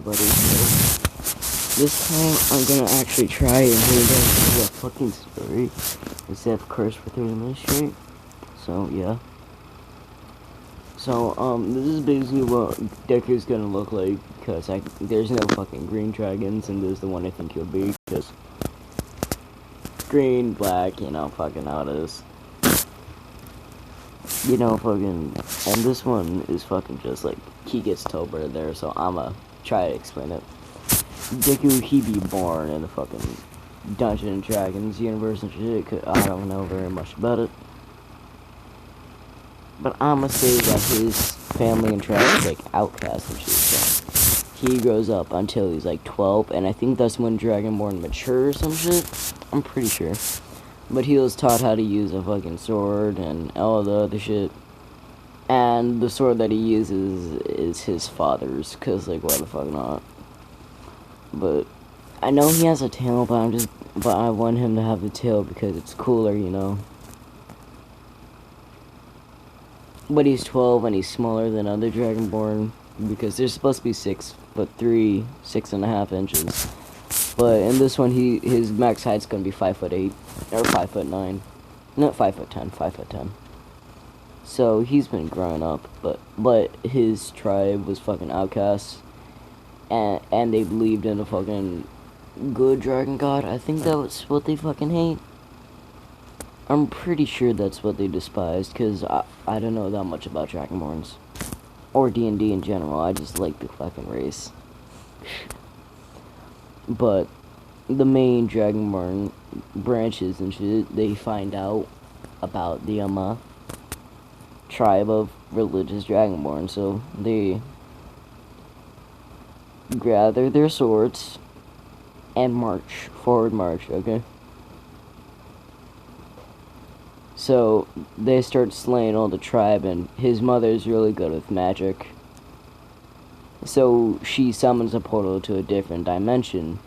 everybody. So this time I'm gonna actually try and read a fucking story instead of curse for 30 minutes straight. So yeah. So this is basically what Deku's gonna look like, because there's no fucking green dragons, and this is the one I think he'll be, because green, black, you know, fucking how it is. You know, fucking, and this one is fucking just like, he gets teleported there, so I'ma try to explain it. Deku, he be born in the fucking Dungeons and Dragons universe and shit, 'cause I don't know very much about it. But I'ma say that his family and tribe is like outcasts and shit, so he grows up until he's like 12, and I think that's when Dragonborn mature or some shit. I'm pretty sure. But he was taught how to use a fucking sword and all the other shit. And the sword that he uses is his father's, cause like why the fuck not? But I know he has a tail, but I want him to have the tail because it's cooler, you know. But he's 12 and he's smaller than other Dragonborn because they're supposed to be 6'3", 6.5 inches. But in this one, his max height's gonna be 5'8" or 5'9", not 5'10", 5'10". So he's been growing up, but his tribe was fucking outcasts, and they believed in a fucking good dragon god. I think that was what they fucking hate. I'm pretty sure that's what they despised, because I don't know that much about Dragonborns. Or D&D in general, I just like the fucking race. But the main Dragonborn branches and shit, they find out about the tribe of religious Dragonborn, so they gather their swords and forward march, okay? So they start slaying all the tribe, and his mother's really good with magic. So she summons a portal to a different dimension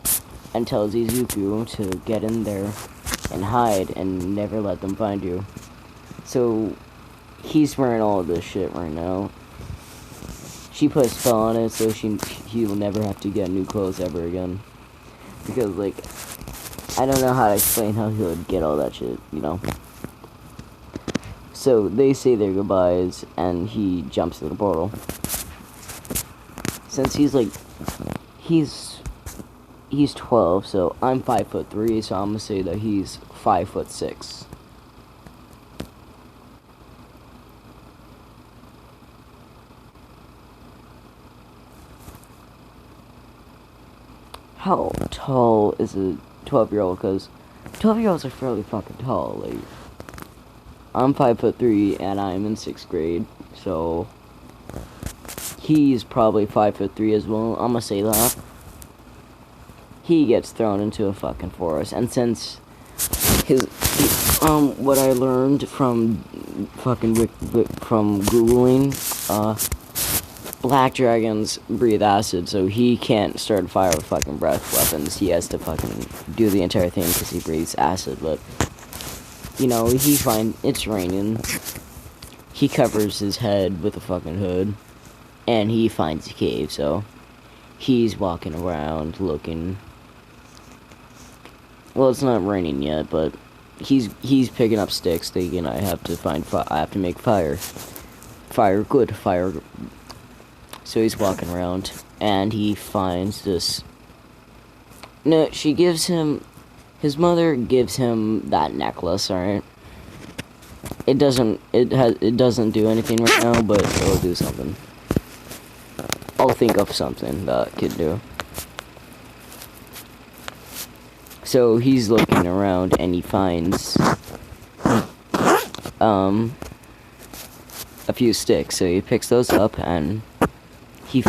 and tells Izuku to get in there and hide and never let them find you. So he's wearing all of this shit right now. She put a spell on it so he will never have to get new clothes ever again. Because, like, I don't know how to explain how he would get all that shit, you know? So they say their goodbyes, and he jumps to the portal. Since he's 12, so I'm 5'3", so I'm gonna say that he's 5'6". How tall is a 12-year-old? Because 12-year-olds are fairly fucking tall. Like, I'm 5'3", and I'm in 6th grade, so he's probably 5'3" as well. I'm gonna say that. He gets thrown into a fucking forest, and since what I learned from fucking from googling, black dragons breathe acid, so he can't start fire with fucking breath weapons. He has to fucking do the entire thing because he breathes acid. But you know, it's raining. He covers his head with a fucking hood, and he finds a cave. So he's walking around looking. Well, it's not raining yet, but he's picking up sticks, thinking I have to make fire. Fire. So he's walking around, and he finds this. No, his mother gives him that necklace. All right. It doesn't do anything right now, but it'll do something. I'll think of something that it could do. So he's looking around, and he finds a few sticks. So he picks those up, and he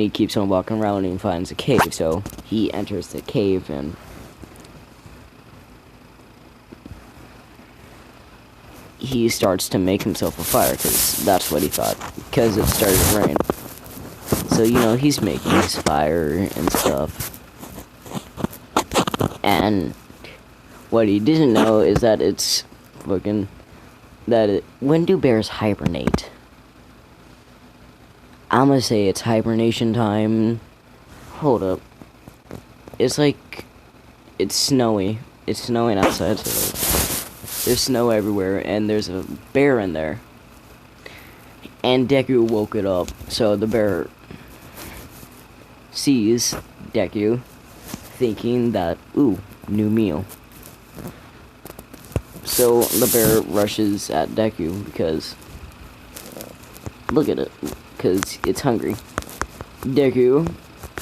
keeps on walking around, and he finds a cave. So he enters the cave, and he starts to make himself a fire, because that's what he thought, because it started to rain. So, you know, he's making his fire and stuff. And what he didn't know is that when do bears hibernate? I'm gonna say it's hibernation time hold up. It's like, it's snowy. It's snowing outside, so there's snow everywhere, and there's a bear in there. And Deku woke it up, so the bear sees Deku, thinking that, ooh, new meal. So the bear rushes at Deku because, look at it, because it's hungry. Deku,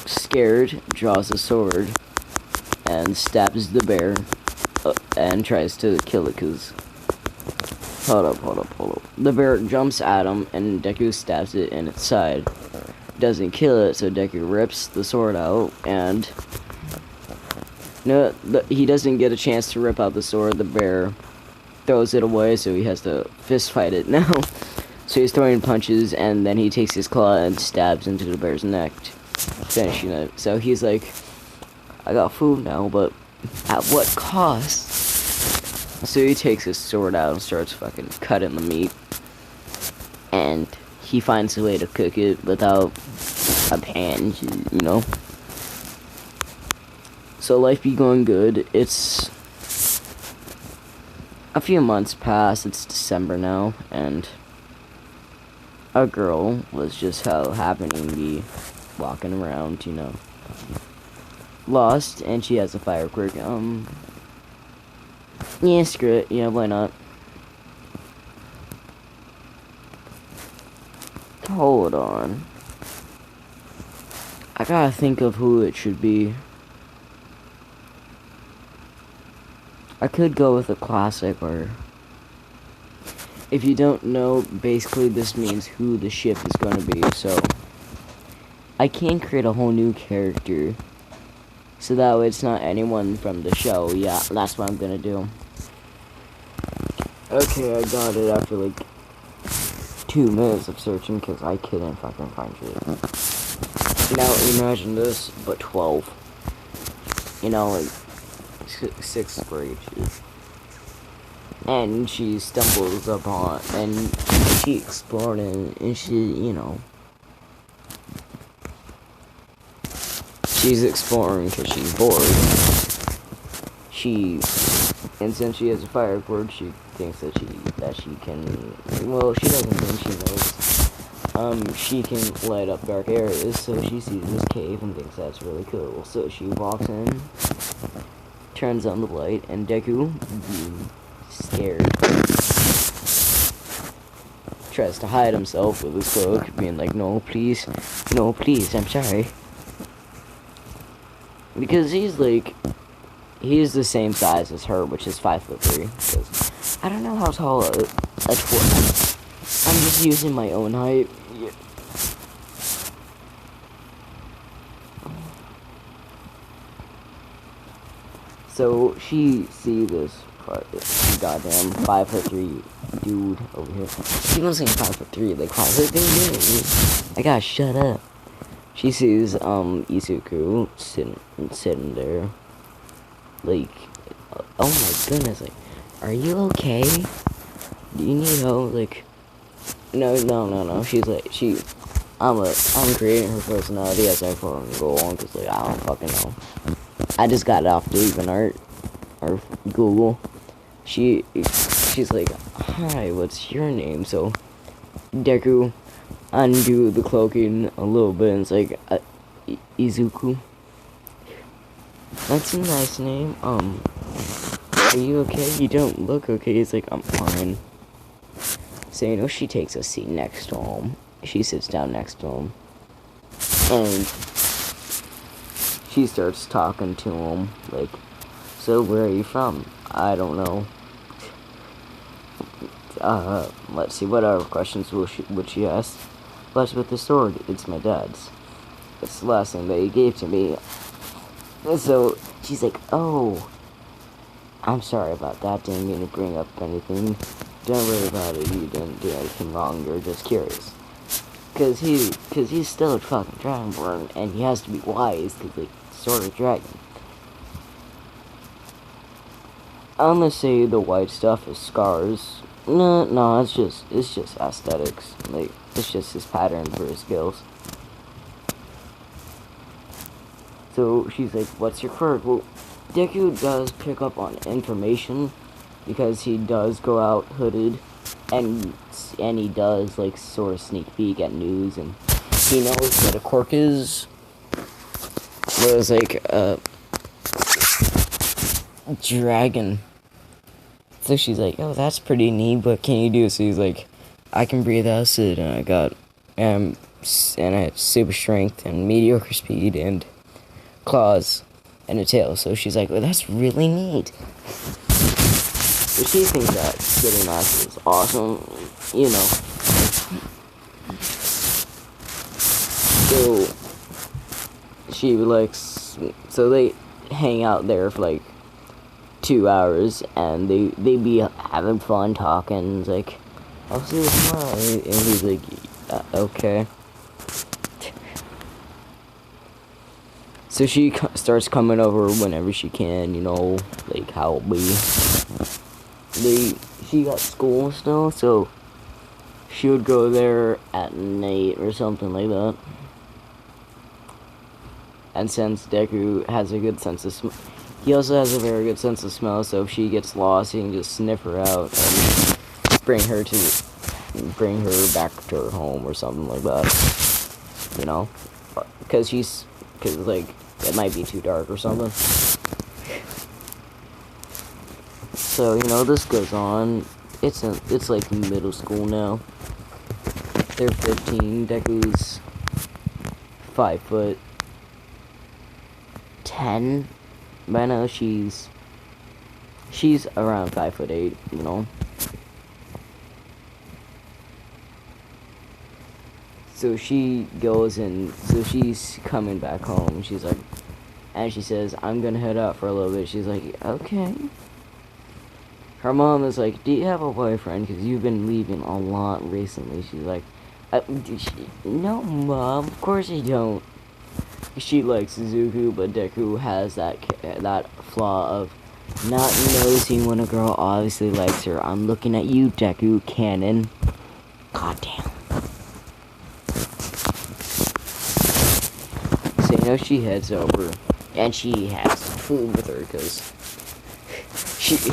scared, draws a sword and stabs the bear and tries to kill it because, hold up. The bear jumps at him and Deku stabs it in its side. Doesn't kill it, so Deku rips the sword out and he doesn't get a chance to rip out the sword. The bear throws it away, so he has to fist fight it now. So he's throwing punches, and then he takes his claw and stabs into the bear's neck, finishing it. So he's like, I got food now, but at what cost? So he takes his sword out and starts fucking cutting the meat. And he finds a way to cook it without a pan, you know? So life be going good. It's a few months past, it's December now, and a girl was just happening to be walking around, you know, lost, and she has a firework. Yeah, screw it. Yeah, why not? Hold on. I gotta think of who it should be. I could go with a classic, or if you don't know, basically this means who the ship is going to be, so I can create a whole new character, so that way it's not anyone from the show. Yeah, that's what I'm going to do. Okay, I got it after like 2 minutes of searching, because I couldn't fucking find it. Now imagine this, but 12. You know, like 6th grade. And she stumbles upon, and she explored, and she, you know, she's exploring because she's bored. And since she has a fire cord, she thinks that she can, well, she doesn't think she knows, she can light up dark areas, so she sees this cave and thinks that's really cool. So she walks in, turns on the light, and Deku, scared, tries to hide himself with his cloak, being like, no please, I'm sorry. Because he's the same size as her, which is 5'3". Because I don't know how tall a dwarf. I'm just using my own height. Yeah. So she sees this goddamn 5'3" dude over here. She wasn't saying 5'3", like 5'3", dude. I gotta shut up. She sees Izuku sitting there, like, oh my goodness, like, are you okay? Do you need help? Like, no. She's like, I'm creating her personality as I fucking go on, cause like I don't fucking know. I just got it off DeviantArt or Google. She's like, hi, what's your name? So Deku undo the cloaking a little bit, and it's like, Izuku. That's a nice name. Are you okay? You don't look okay. It's like, I'm fine. So, you know, she takes a seat next to him. She sits down next to him. And she starts talking to him, like, so where are you from? I don't know. Let's see, what other questions would she ask? What's with the sword? It's my dad's. It's the last thing that he gave to me. And so, she's like, oh, I'm sorry about that, didn't mean to bring up anything. Don't worry about it, you didn't do anything wrong, you're just curious. Cause he's still a fucking Dragonborn, and he has to be wise, cause, like, sword of dragon. I'm gonna say the white stuff is scars. No, it's just aesthetics. Like, it's just his pattern for his skills. So she's like, what's your quirk? Well, Deku does pick up on information because he does go out hooded, and he does like sort of sneak peek at news, and he knows what a quirk is. It was like a dragon. So she's like, oh, that's pretty neat. What can you do? So he's like, I can breathe acid, and I got and I have super strength and mediocre speed and claws and a tail. So she's like, well, that's really neat. So she thinks that spitting acid is awesome, you know. So she likes, so they hang out there for like 2 hours, and they be having fun talking. It's like, I'll see you tomorrow, and he's like, okay. So she starts coming over whenever she can, you know, like how it be. She got school still, so she would go there at night or something like that. And since Deku has a good sense of smell, he also has a very good sense of smell, so if she gets lost, he can just sniff her out and bring her back to her home or something like that. You know? Because like, it might be too dark or something. So, you know, this goes on. It's like middle school now. They're 15. Deku's 5'10". By now she's around 5'8", you know. So she goes and so she's coming back home. She's like, and she says, I'm gonna head out for a little bit. She's like, okay. Her mom is like, do you have a boyfriend? Because you've been leaving a lot recently. She's like, no, Mom, of course I don't. She likes Suzuku, but Deku has that flaw of not noticing when a girl obviously likes her. I'm looking at you, Deku, canon. God damn. So, you know, she heads over, and she has food with her, because she's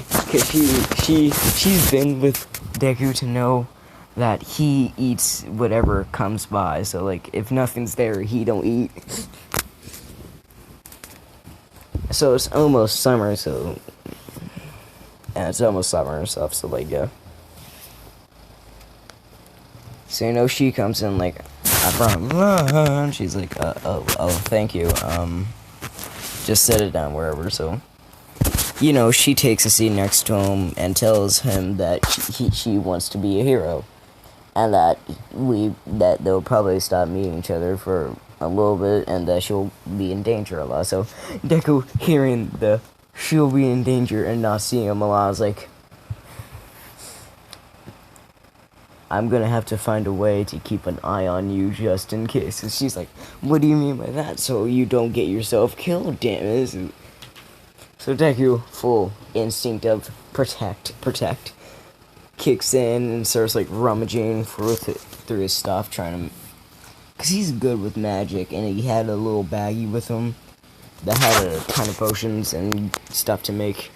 been with Deku to know that he eats whatever comes by. So, like, if nothing's there, he don't eat. So it's almost summer, so and stuff, so like, yeah. So, you know, she comes in like, I brought lunch. She's like, oh, thank you. Just set it down wherever. So, you know, she takes a seat next to him and tells him that she wants to be a hero, and that they'll probably stop meeting each other for a little bit, and that she'll be in danger a lot. So Deku, hearing the she'll be in danger and not seeing him a lot, is like, I'm gonna have to find a way to keep an eye on you just in case. And she's like, what do you mean by that? So you don't get yourself killed, damn it. So Deku, full instinct of protect, kicks in and starts like rummaging through his stuff, trying to, because he's good with magic, and he had a little baggie with him that had a ton of potions and stuff to make.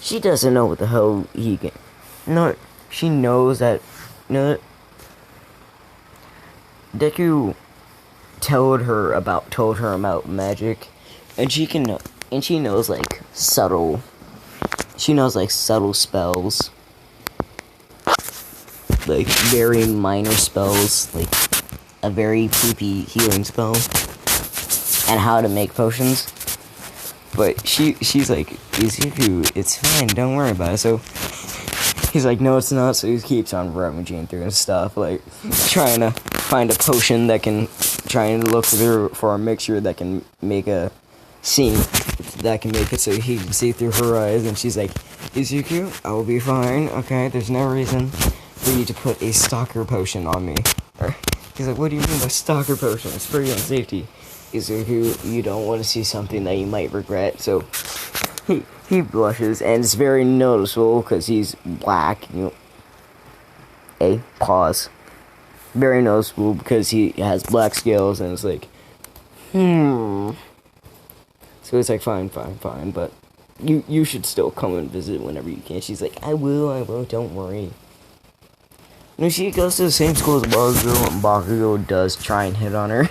She doesn't know what the hell he can. No, she knows that. No, Deku told her about magic, and she knows like subtle. She knows like subtle spells, like very minor spells, like a very poopy healing spell, and how to make potions. But she's like, it's fine, don't worry about it. So he's like, no, it's not. So he keeps on rummaging through and stuff, like trying to find a potion trying to look for a mixture that can make it so he can see through her eyes. And she's like, Izuku, I will be fine. Okay, there's no reason for you to put a stalker potion on me. He's like, what do you mean by stalker potion? It's for your own safety. Izuku, you don't want to see something that you might regret. So he blushes, and it's very noticeable because he's black. You know, pause. Very noticeable because he has black scales, and it's like, So it's like, fine, but you should still come and visit whenever you can. She's like, I will, don't worry. No, she goes to the same school as Bakugou, and Bakugou does try and hit on her.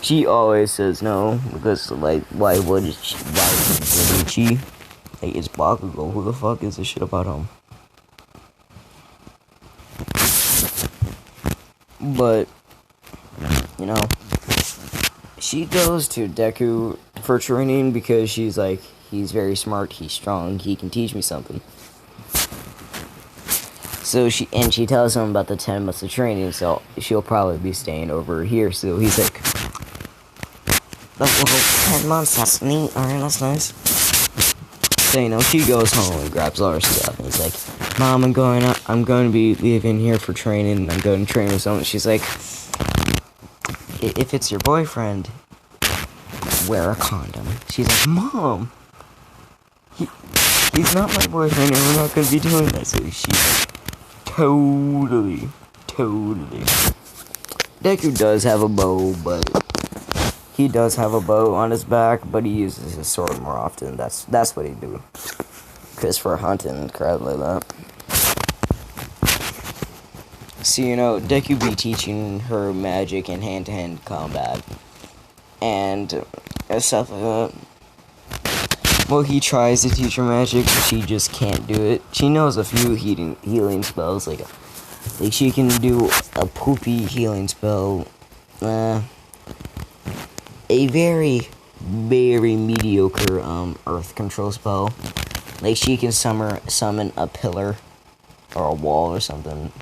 She always says no, because, like, why wouldn't she? Like, it's Bakugou, who the fuck is this shit about him? But, you know, she goes to Deku for training because she's like, he's very smart, he's strong, he can teach me something. So she tells him about the 10 months of training, so she'll probably be staying over here. So he's like, "That's 10 months, that's neat, alright, that's nice." So, you know, she goes home and grabs all her stuff, and he's like, "Mom, I'm going to be leaving here for training, and I'm going to train with someone." She's like, "If it's your boyfriend, wear a condom." She's like, "Mom, he's not my boyfriend, and we're not going to be doing that." So she's like, Totally. Deku does have a bow, but he does have a bow on his back, but he uses his sword more often. That's what he do. Cause for hunting and crap like that. So, you know, Deku be teaching her magic and hand-to-hand combat and stuff like that. Well, he tries to teach her magic, but she just can't do it. She knows a few healing spells, like she can do a poopy healing spell, a very, very mediocre earth control spell. Like, she can summon a pillar or a wall or something.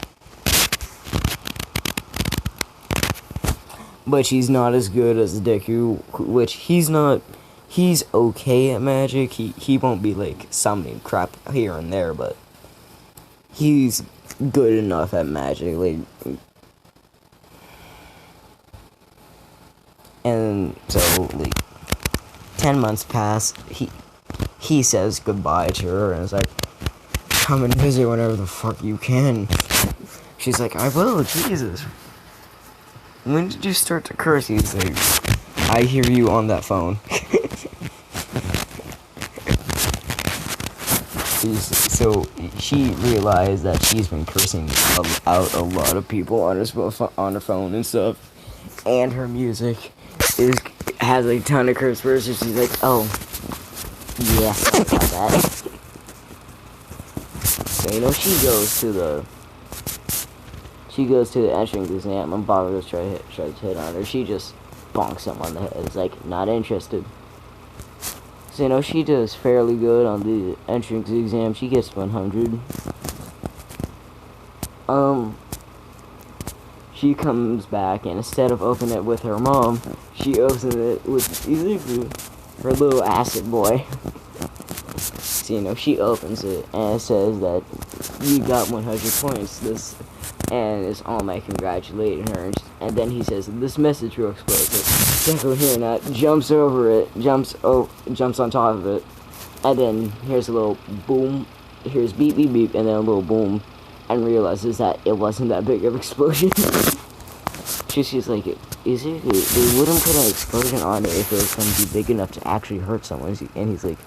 But she's not as good as Deku, which he's not. He's okay at magic. He won't be, like, summoning crap here and there, but he's good enough at magic, like. And so, like, 10 months pass. He says goodbye to her, and is like, "Come and visit whenever the fuck you can." She's like, "I will, Jesus. When did you start to curse?" He's like, "I hear you on that phone." So she realized that she's been cursing out a lot of people on her phone and stuff, and her music has a ton of curse words. And she's like, "Oh, yeah, I got that." So, you know, she goes to the entrance exam, and Bakugou tries to hit on her. She just bonks him on the head. It's like, not interested. So, you know, she does fairly good on the entrance exam. She gets 100. She comes back, and instead of opening it with her mom, she opens it with her little acid boy. So, you know, she opens it, and it says that you got 100 points. And it's all my congratulating her. And then he says, "This message will explode." Deku hearing that, jumps over it, jumps on top of it, and then here's a little boom, here's beep beep beep, and then a little boom, and realizes that it wasn't that big of an explosion. She's like, they wouldn't put an explosion on it if it was going to be big enough to actually hurt someone. And he's like,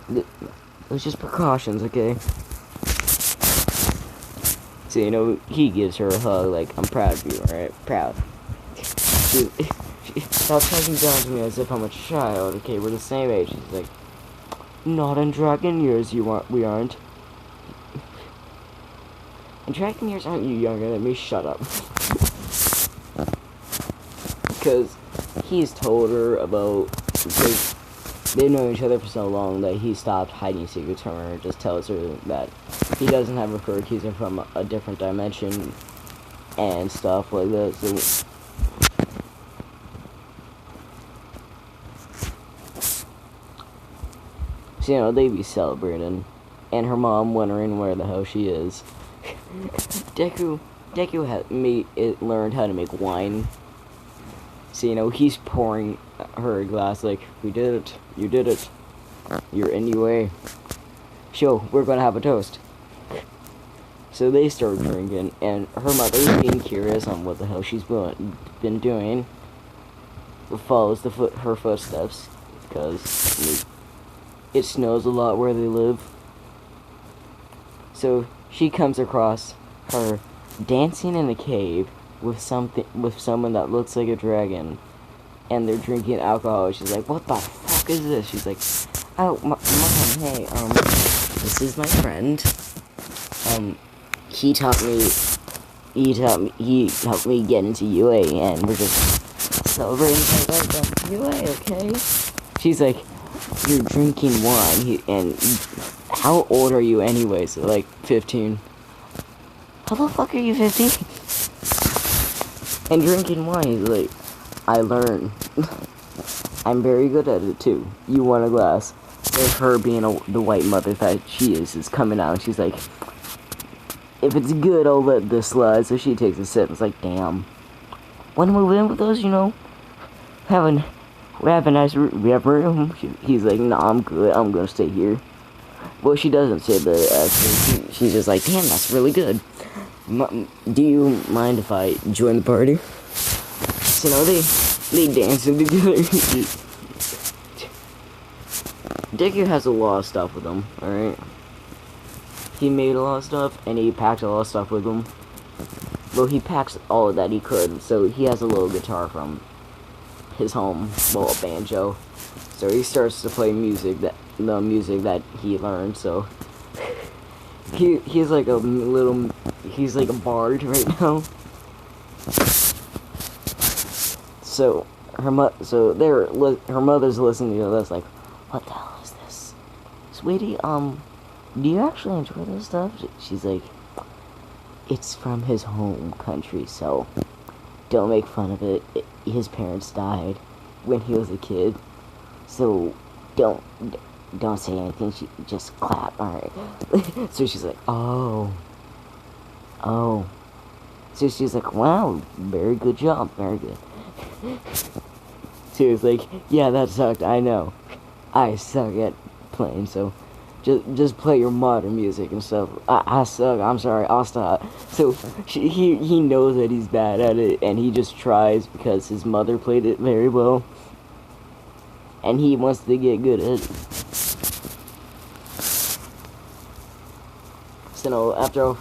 "It was just precautions, okay?" So, you know, he gives her a hug, like, "I'm proud of you, alright? Proud." Stop talking down to me as if I'm a child, okay? We're the same age. He's like, "Not in dragon years, we aren't." In dragon years, aren't you younger than me? Shut up. Because he's told her about, because they've known each other for so long that he stopped hiding secrets from her. Just tells her that he doesn't have a clue. He's from a different dimension and stuff like that. So, you know, they be celebrating, and her mom wondering where the hell she is. Deku learned how to make wine. So, you know, he's pouring her a glass like, "We did it. You did it. You're anyway. Sure, we're gonna have a toast." So they start drinking, and her mother's being curious on what the hell she's been doing. follows her footsteps because it snows a lot where they live. So she comes across her dancing in a cave with someone that looks like a dragon, and they're drinking alcohol. She's like, "What the fuck is this?" She's like, "Oh, mom, hey, this is my friend. He helped me get into UA, and we're just celebrating my life on UA, okay?" She's like, "You're drinking wine, and how old are you anyway?" So like 15. How the fuck are you 15? And drinking wine, he's like, "I learn. I'm very good at it too. You want a glass?" If her being the white mother that she is coming out, and she's like, "If it's good, I'll let this slide." So she takes a sip. It's like, damn. Wanna move in with us? We have a nice room. He's like, "No, I'm good. I'm gonna stay here." Well, she doesn't say that. Actually, she's just like, "Damn, that's really good. Do you mind if I join the party?" So they dancing together. Deku has a lot of stuff with him. All right. He made a lot of stuff, and he packed a lot of stuff with him. Well, he packs all that he could, so he has a little guitar from his home, well, a banjo. So he starts to play the music that he learned. So he's like a bard right now. So her mother's listening to this like, "What the hell is this, sweetie? Do you actually enjoy this stuff?" She's like, "It's from his home country, so don't make fun of it. His parents died when he was a kid, so don't say anything. Just clap, alright?" So she's like, oh. So she's like, "Wow, very good job, very good." She was like, "Yeah, that sucked, I know. I suck at playing, so just play your modern music and stuff. I suck, I'm sorry, I'll stop." So he knows that he's bad at it, and he just tries because his mother played it very well, and he wants to get good at it. So no, after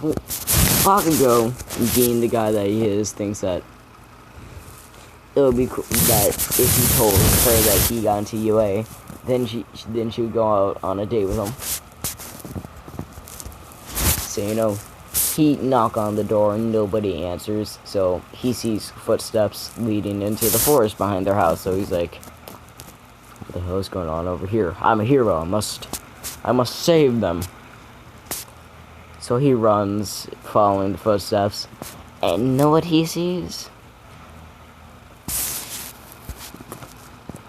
Bakugou, being the guy that he is, thinks that it would be cool that if he told her that he got into UA, then she would go out on a date with him. So he knock on the door and nobody answers. So he sees footsteps leading into the forest behind their house. So he's like, "What the hell is going on over here? I'm a hero. I must save them." So he runs, following the footsteps, and you know what he sees?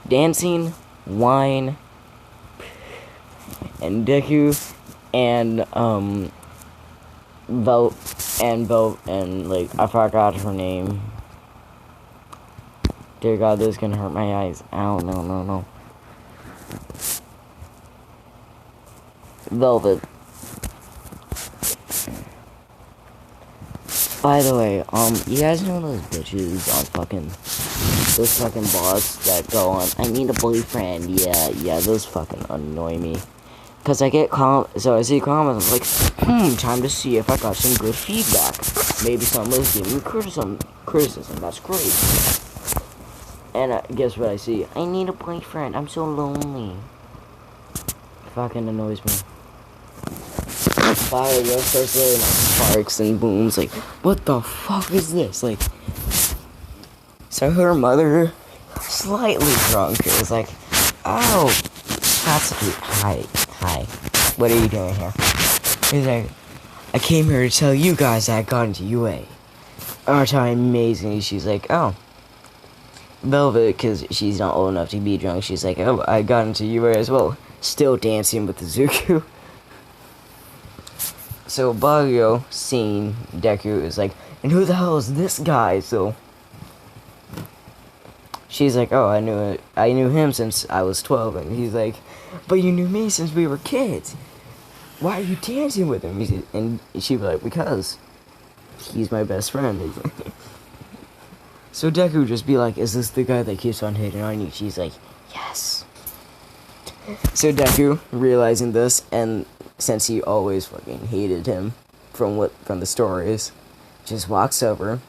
Dancing, wine, and Deku, and and like, I forgot her name. Dear God, this is gonna hurt my eyes. Ow, no. Velvet. By the way, you guys know those bitches on those fucking bots that go on, "I need a boyfriend." Yeah, those fucking annoy me. Cause I get so I see comments, I'm like, time to see if I got some good feedback. Maybe someone's giving me criticism, that's great. And guess what I see? "I need a boyfriend, I'm so lonely." Fucking annoys me. Fire starts letting sparks and booms, like, what the fuck is this? Like, so her mother, slightly drunk, is like, "Oh, hi, what are you doing here?" He's like, "I came here to tell you guys that I got into UA. Aren't I amazing?" She's like, "Oh." Velvet, because she's not old enough to be drunk, she's like, "Oh, I got into UA as well." Still dancing with the Zuko. So Bakugou, seeing Deku, is like, "And who the hell is this guy?" So she's like, "Oh, I knew him since I was 12. And he's like, "But you knew me since we were kids. Why are you dancing with him?" And she'd be like, "Because he's my best friend." So Deku just be like, is this the guy that keeps on hitting on you? She's like, yes. So Deku, realizing this, and since he always fucking hated him from the stories, just walks over,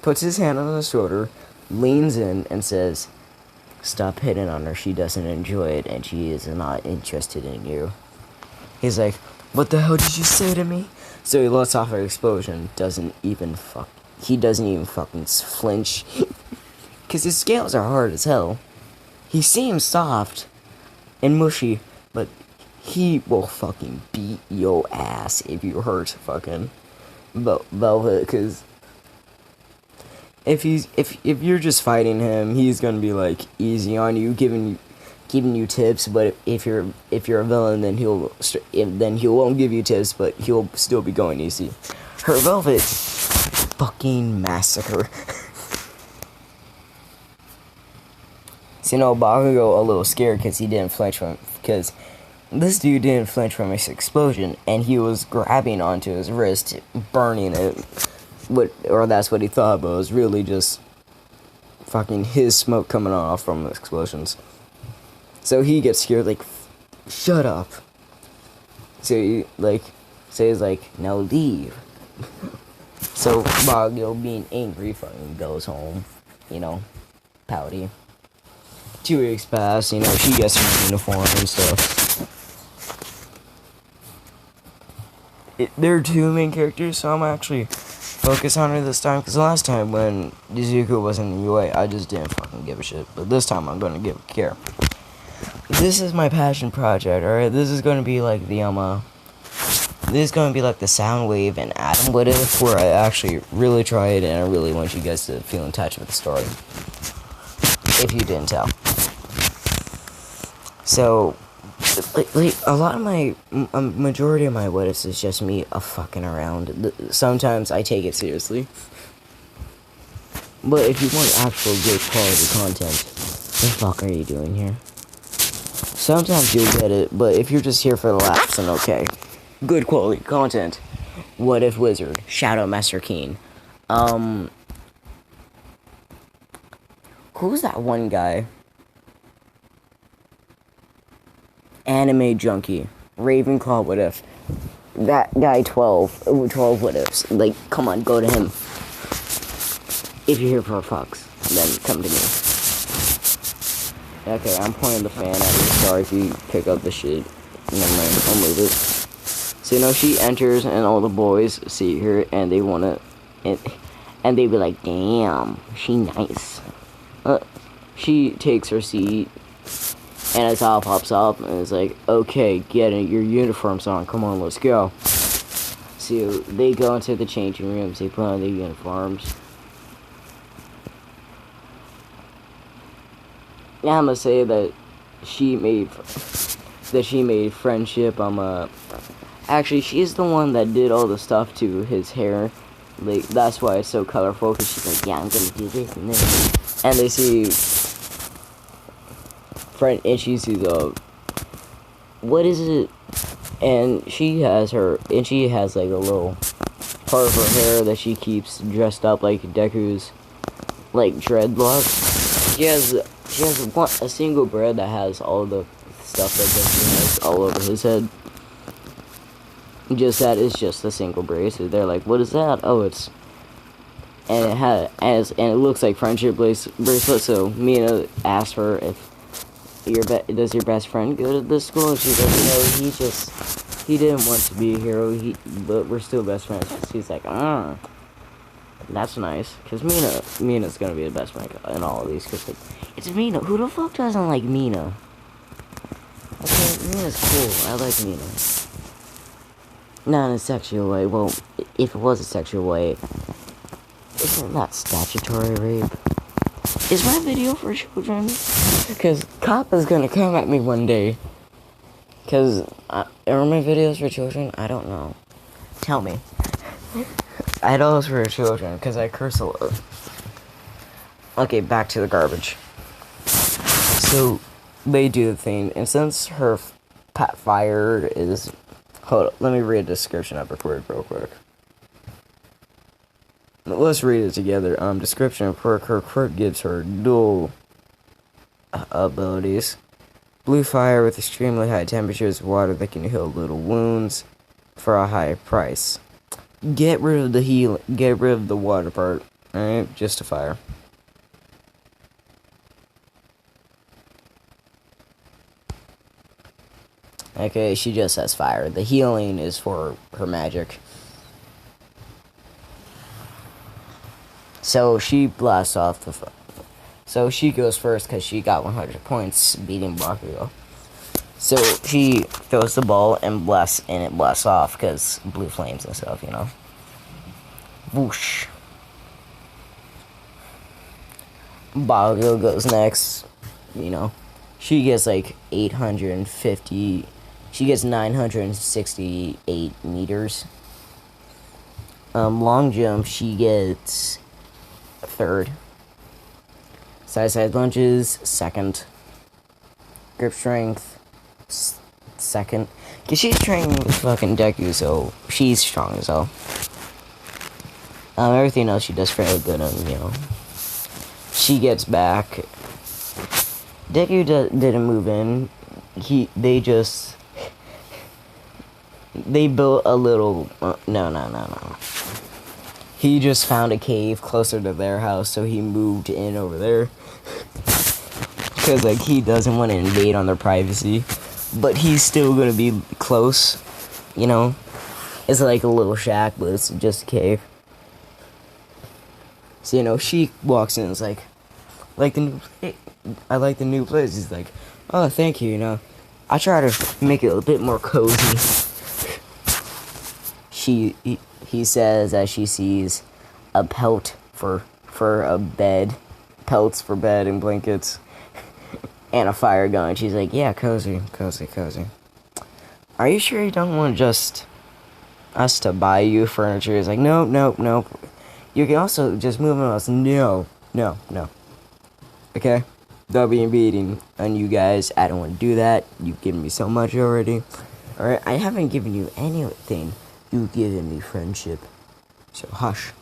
puts his hand on his shoulder, leans in, and says, stop hitting on her, she doesn't enjoy it, and she is not interested in you. He's like, what the hell did you say to me? So he lets off an explosion, he doesn't even fucking flinch, because his scales are hard as hell. He seems soft and mushy, but he will fucking beat your ass if you hurt fucking Velvet, because if you're just fighting him, he's gonna be like easy on you, giving you tips. But if you're a villain, then he won't give you tips, but he'll still be going easy. Her Velvet fucking massacre. So Bakugou a little scared because he didn't flinch because this dude didn't flinch from his explosion, and he was grabbing onto his wrist, burning it. Or that's what he thought, but it was really just fucking his smoke coming off from the explosions. So he gets scared, like, shut up. So he's like, now leave. So Bakugou, being angry, fucking goes home, pouty. 2 weeks pass, she gets her uniform and stuff. There are 2 main characters, so I'm actually focus on her this time, because last time when Izuku was in the UA, I just didn't fucking give a shit, but this time I'm gonna give a care. This is my passion project, alright? This is gonna be like the Soundwave and Atom What If, where I actually really try it, and I really want you guys to feel in touch with the story, if you didn't tell. So, like a lot of my, majority of my what ifs is just me fucking around. Sometimes I take it seriously. But if you want actual good quality content, what the fuck are you doing here? Sometimes you'll get it, but if you're just here for the laughs, then okay. Good quality content. What If Wizard, Shadow Master Keen. Who's that one guy? Anime Junkie, Ravenclaw What If. That guy 12 What Ifs. Like, come on, go to him. If you're here for fucks, then come to me. Okay, I'm pointing the fan at you. Sorry if you pick up the shit. Never mind, I'll move it. So she enters and all the boys see her and they wanna, and they be like, damn, she nice. She takes her seat. And his eye pops up, and it's like, okay, get it, your uniform's on, come on, let's go. So, they go into the changing rooms, they put on their uniforms. Now I'm gonna say that she made friendship, actually, she's the one that did all the stuff to his hair. Like, that's why it's so colorful, because she's like, yeah, I'm gonna do this and this. And they see and she sees what is it? And she has like a little part of her hair that she keeps dressed up like Deku's, like, dreadlocks. She has a single braid that has all the stuff that Deku has all over his head. Just that is just a single braid. So they're like, what is that? Oh, it's, and it looks like friendship bracelet. So Mina asked her if does your best friend go to this school? And she's like, he didn't want to be a hero, but we're still best friends. She's like, that's nice, because Mina's gonna be the best friend in all of these, because it's Mina. Who the fuck doesn't like Mina? Okay, Mina's cool, I like Mina. Not in a sexual way. Well, if it was a sexual way, isn't that statutory rape? Is my video for children? Because Kappa's gonna come at me one day. Because, are my videos for children? I don't know. Tell me. I know it's for children, because I curse a lot. Okay, back to the garbage. So, they do the thing, and since her fire is... Hold up, let me read a description of her word real quick. let's read it together. Description of quirk. Her quirk gives her dual abilities. Blue fire with extremely high temperatures, water that can heal little wounds for a high price. Get rid of the water part. Alright, just a fire. Okay, she just has fire. The healing is for her magic. So she blasts off the... So she goes first because she got 100 points beating Bakugou. So she throws the ball and it blasts off because blue flames and stuff, you know. Whoosh. Bakugou goes next, you know. She gets like 850... She gets 968 meters. Long jump, she gets third. Side lunges, second. Grip strength, second. Cause she's training with fucking Deku, so she's strong as hell. Everything else she does fairly good on, you know. She gets back. Deku didn't move in. They built a little... No. He just found a cave closer to their house, so he moved in over there. Because, like, he doesn't want to invade on their privacy. But he's still going to be close, you know? It's like a little shack, but it's just a cave. So, you know, she walks in and is like I like the new place. He's like, oh, thank you, you know. I try to make it a bit more cozy. He says as she sees a pelt for a bed, pelts for bed and blankets, and a fire going. She's like, yeah, cozy. Are you sure you don't want just us to buy you furniture? He's like, no. You can also just move on us. No. Okay? That'll be beating on you guys. I don't want to do that. You've given me so much already. Alright, I haven't given you anything. You've given me friendship. So hush.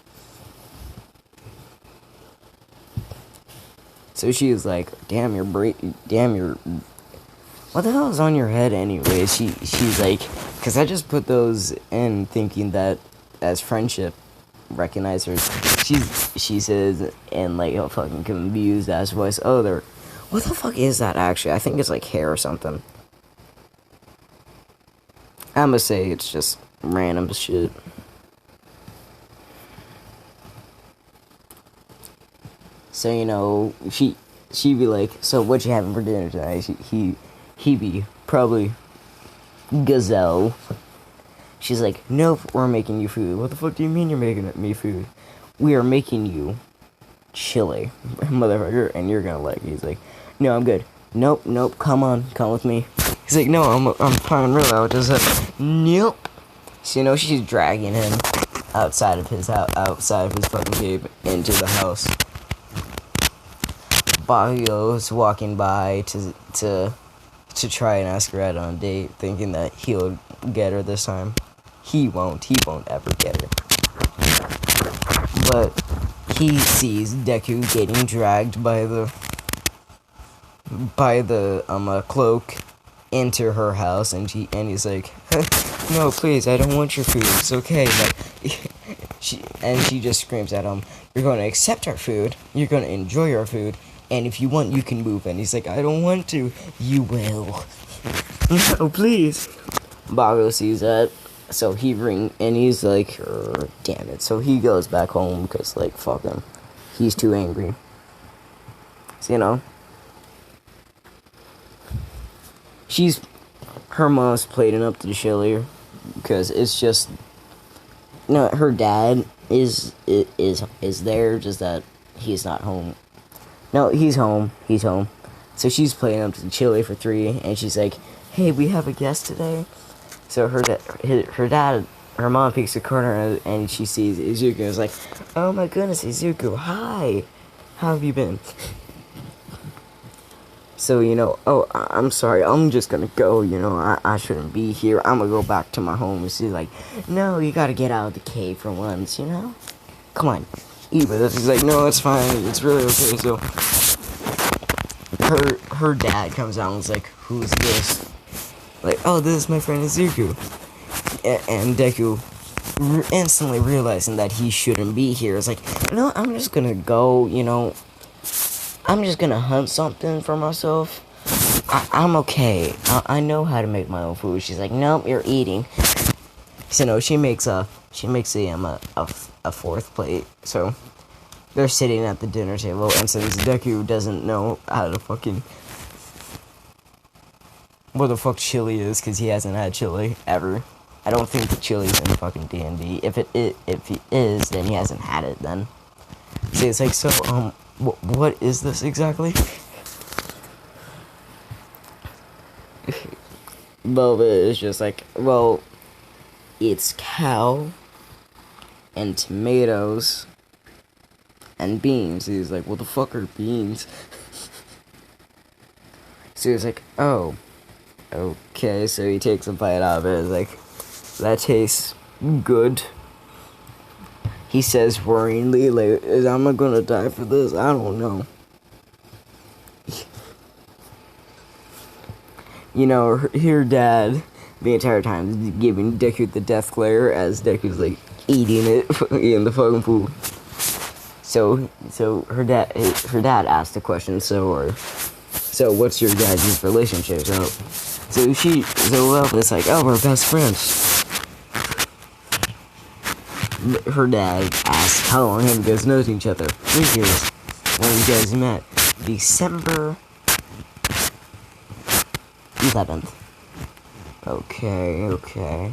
So she was like, damn, what the hell is on your head anyway? She's like, because I just put those in thinking that as friendship, recognize her. She says in like a fucking confused ass voice, oh, what the fuck is that actually? I think it's like hair or something. I'ma say it's just random shit. So, you know, she'd be like, so what you having for dinner tonight? He'd be probably gazelle. She's like, nope, we're making you food. What the fuck do you mean you're making me food? We are making you chili, motherfucker, and you're gonna like it. He's like, no, I'm good. Nope, come with me. He's like, no, I'm fine, really. I just said, nope. So, you know, she's dragging him outside of his fucking cave into the house. Bakugou's walking by to try and ask her out on a date, thinking that he'll get her this time. He won't ever get her. But he sees Deku getting dragged by the cloak into her house, and he's like, no, please, I don't want your food. It's okay. Like, she just screams at him, you're going to accept our food. You're going to enjoy our food. And if you want, you can move. And he's like, I don't want to. You will. No, please. Bakugou sees that. So he's like, damn it. So he goes back home because, like, fuck him. He's too angry. So, you know. Her mom's plating up the chili because it's just, no, her dad is there, just that he's not home. No, he's home. So she's plating up the chili for 3, and she's like, hey, we have a guest today. So her mom peeks a corner and she sees Izuku and is like, oh my goodness, Izuku, hi, how have you been? So, you know, oh, I'm sorry, I'm just gonna go, you know, I shouldn't be here, I'm gonna go back to my home. And she's like, no, you gotta get out of the cave for once, you know? come on, eat with us. He's like, no, it's fine. It's really okay. So her dad comes out and is like, who's this? Like, oh, this is my friend Izuku. And Deku, instantly realizing that he shouldn't be here, is like, no, I'm just gonna go, you know, I'm just gonna hunt something for myself. I'm okay. I know how to make my own food. She's like, nope, you're eating. So no, she makes a fourth plate. So they're sitting at the dinner table, and since Deku doesn't know how to fucking what the fuck chili is, because he hasn't had chili ever. I don't think the chili's in fucking D&D. If he is, then he hasn't had it then. So it's like, so what is this exactly? Velvet is just like, well, it's cow and tomatoes and beans. He's like, what the fuck are beans? So he's like, oh, okay. So he takes a bite out of it. He's like, that tastes good. He says worryingly, like, am I gonna die for this? I don't know. You know, her dad, the entire time, is giving Deku the death glare as Deku's, like, eating it in the fucking food. So her dad asked the question, so what's your guys' relationship? So Velvet's like, oh, we're best friends. Her dad asks, how long have you guys known each other? 3 years. When you guys met? December 11th. Okay.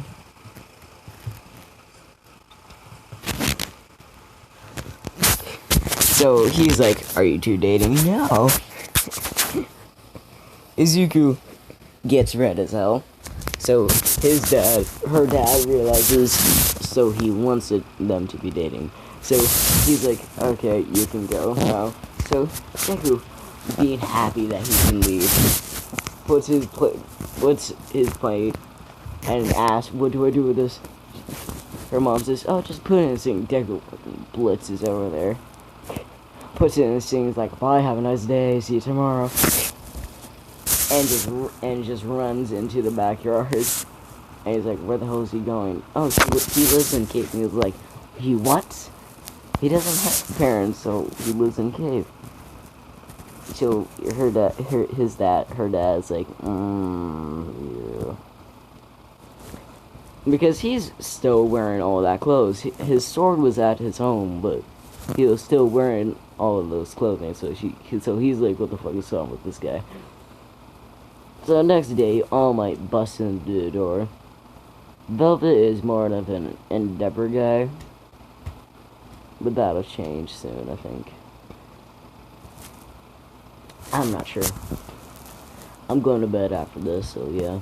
So he's like, are you two dating? No. Izuku gets red as hell. So her dad realizes, so he wants them to be dating. So he's like, okay, you can go now. So Deku, being happy that he can leave, puts his plate and asks, what do I do with this? Her mom says, oh, just put it in the sink. Deku fucking blitzes over there. Puts it in the sink, is like, bye, have a nice day, see you tomorrow. And just runs into the backyard. And he's like, where the hell is he going? Oh, he lives in cave. And he's like, he what? He doesn't have parents, so he lives in cave. So her dad's like, yeah. Because he's still wearing all that clothes. His sword was at his home, but he was still wearing all of those clothing. So he's like, what the fuck is wrong with this guy? So the next day, All Might busts into the door. Velvet is more of an Endeavor guy, but that'll change soon, I think. I'm not sure. I'm going to bed after this, so yeah.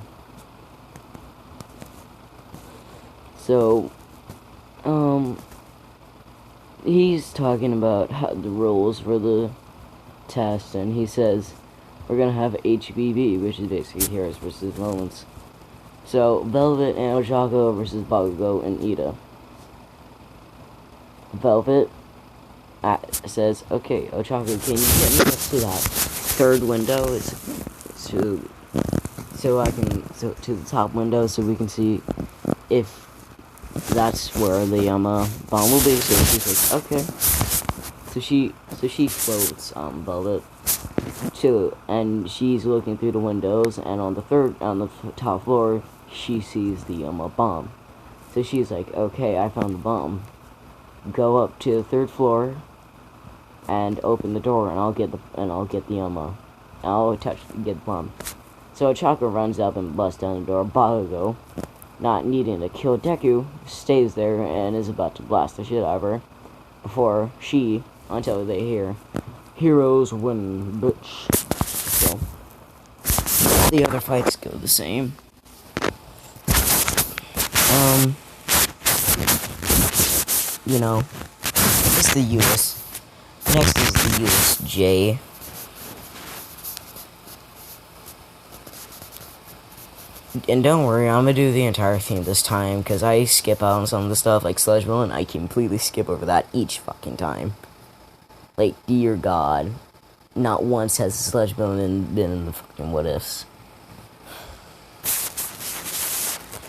So, he's talking about the rules for the test, and he says, we're gonna have HBB, which is basically heroes versus villains. So, Velvet and Ochako versus Bakugou and Ida. Velvet says, okay, Ochako, can you get me up to that third window? To the top window so we can see if that's where the bomb will be. So she's like, okay. So she floats Velvet to, and she's looking through the windows, and on the top floor she sees the bomb. So she's like, okay, I found the bomb. Go up to the third floor and open the door, and I'll get the bomb. So Ochako runs up and busts down the door. Bakugou, not needing to kill Deku, stays there and is about to blast the shit out of her until they hear, heroes win, bitch. So the other fights go the same. You know, it's the US. Next is the USJ. And don't worry, I'm gonna do the entire theme this time, because I skip out on some of the stuff, like Sludge Villain. I completely skip over that each fucking time. Like, dear God. Not once has Sludge Villain been in the fucking what ifs.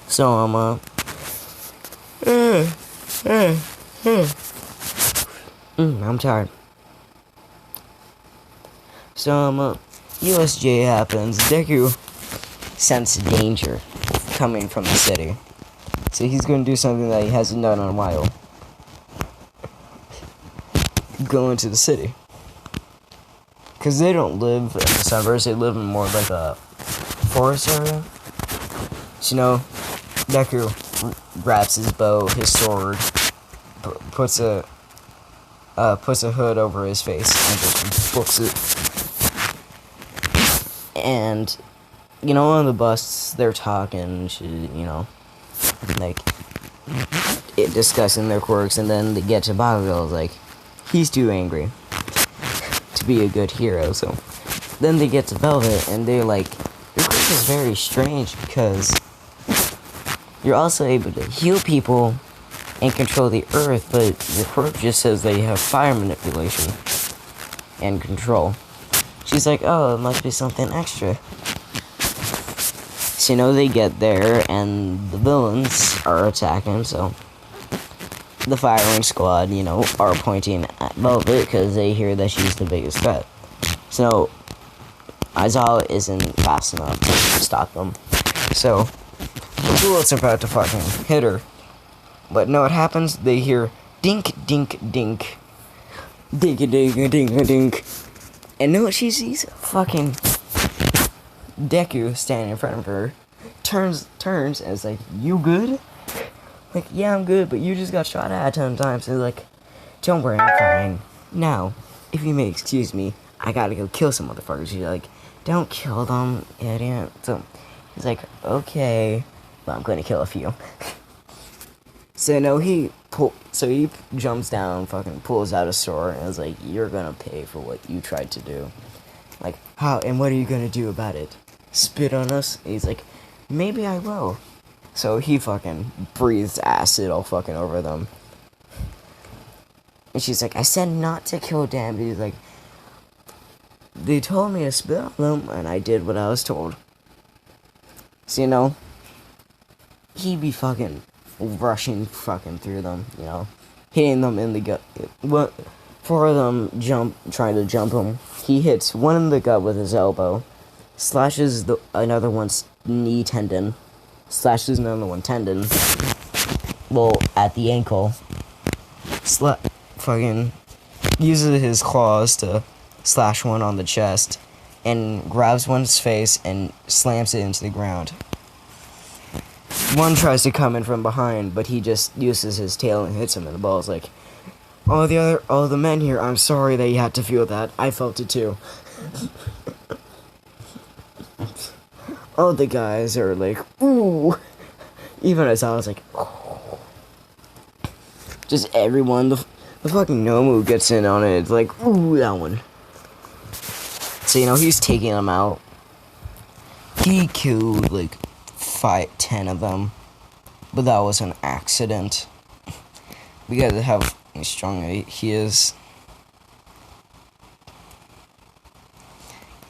So, I'm tired. So, USJ happens. Deku sense danger coming from the city. So he's gonna do something that he hasn't done in a while. Go into the city. Because they don't live in the suburbs, they live in more like a forest area. So, you know, Deku grabs his bow, his sword, puts a hood over his face, and just books it. And, you know, on the bus, they're talking, you know, like, discussing their quirks, and then they get to Bakugou, like, he's too angry to be a good hero, so then they get to Velvet, and they're like, your quirk is very strange, because you're also able to heal people and control the earth, but the quirk just says that you have fire manipulation and control. She's like, oh, it must be something extra. So, you know, they get there, and the villains are attacking, so the firing squad, you know, are pointing at Velvet, because they hear that she's the biggest threat. So, Aizawa isn't fast enough to stop them. So, the bullets are about to fucking hit her. But no, what happens? They hear dink, dink, dink. Dink, dink, dink, dink. And no, she sees fucking Deku standing in front of her. Turns, and is like, you good? Like, yeah, I'm good, but you just got shot at 10 times. So like, don't worry, I'm fine. Now, if you may excuse me, I gotta go kill some motherfuckers. She's like, don't kill them, idiot. So he's like, okay, but I'm gonna kill a few. So no, he jumps down, fucking pulls out a sword, and is like, you're gonna pay for what you tried to do. Like, how, and what are you gonna do about it? Spit on us? And he's like, maybe I will. So he fucking breathes acid all fucking over them. And she's like, I said not to kill them. He's like, they told me to spit on them, and I did what I was told. So, you know, he'd be fucking rushing fucking through them, you know, hitting them in the gut. What? Four of them trying to jump him. He hits one in the gut with his elbow, slashes another one's knee tendon, slashes another one tendon, well, at the ankle, fucking uses his claws to slash one on the chest, and grabs one's face and slams it into the ground. One tries to come in from behind, but he just uses his tail and hits him in the balls. Like, all the men here, I'm sorry that you had to feel that. I felt it too. All the guys are like, ooh. Even as I was like, oh. Just everyone, the fucking Nomu gets in on it. It's like, ooh, that one. So, you know, he's taking them out. He killed, like, 10 of them, but that was an accident. We gotta have how strong he is,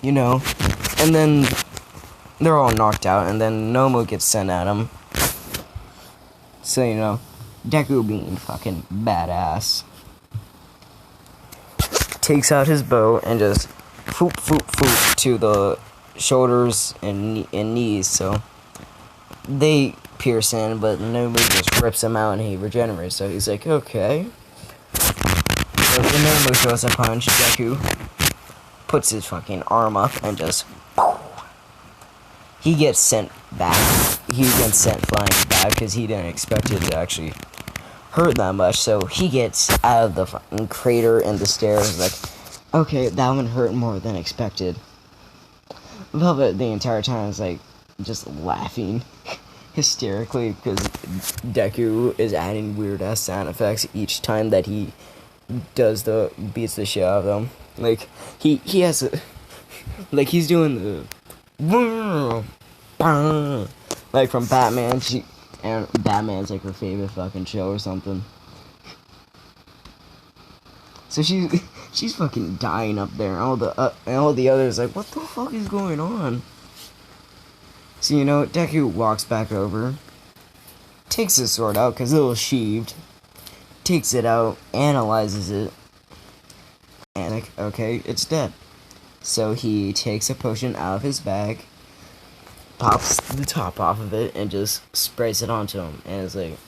you know. And then they're all knocked out, and then Nomu gets sent at him. So, you know, Deku being fucking badass takes out his bow and just foop foop foop to the shoulders and knees. So they pierce in, but Nomu just rips him out and he regenerates. So he's like, okay. So when Nomu throws a punch, Deku puts his fucking arm up and just... He gets sent back. He gets sent flying back because he didn't expect it to actually hurt that much. So he gets out of the fucking crater in the stairs like, okay, that one hurt more than expected. Velvet the entire time is like, just laughing hysterically because Deku is adding weird ass sound effects each time that he beats the shit out of them. Like he has a, like he's doing the like from Batman. And Batman's like her favorite fucking show or something. So she's fucking dying up there, and all the others like, what the fuck is going on? So Deku walks back over, takes his sword out because it was sheathed, takes it out, analyzes it, and like, okay, it's dead. So he takes a potion out of his bag, pops the top off of it, and just sprays it onto him, and it's like,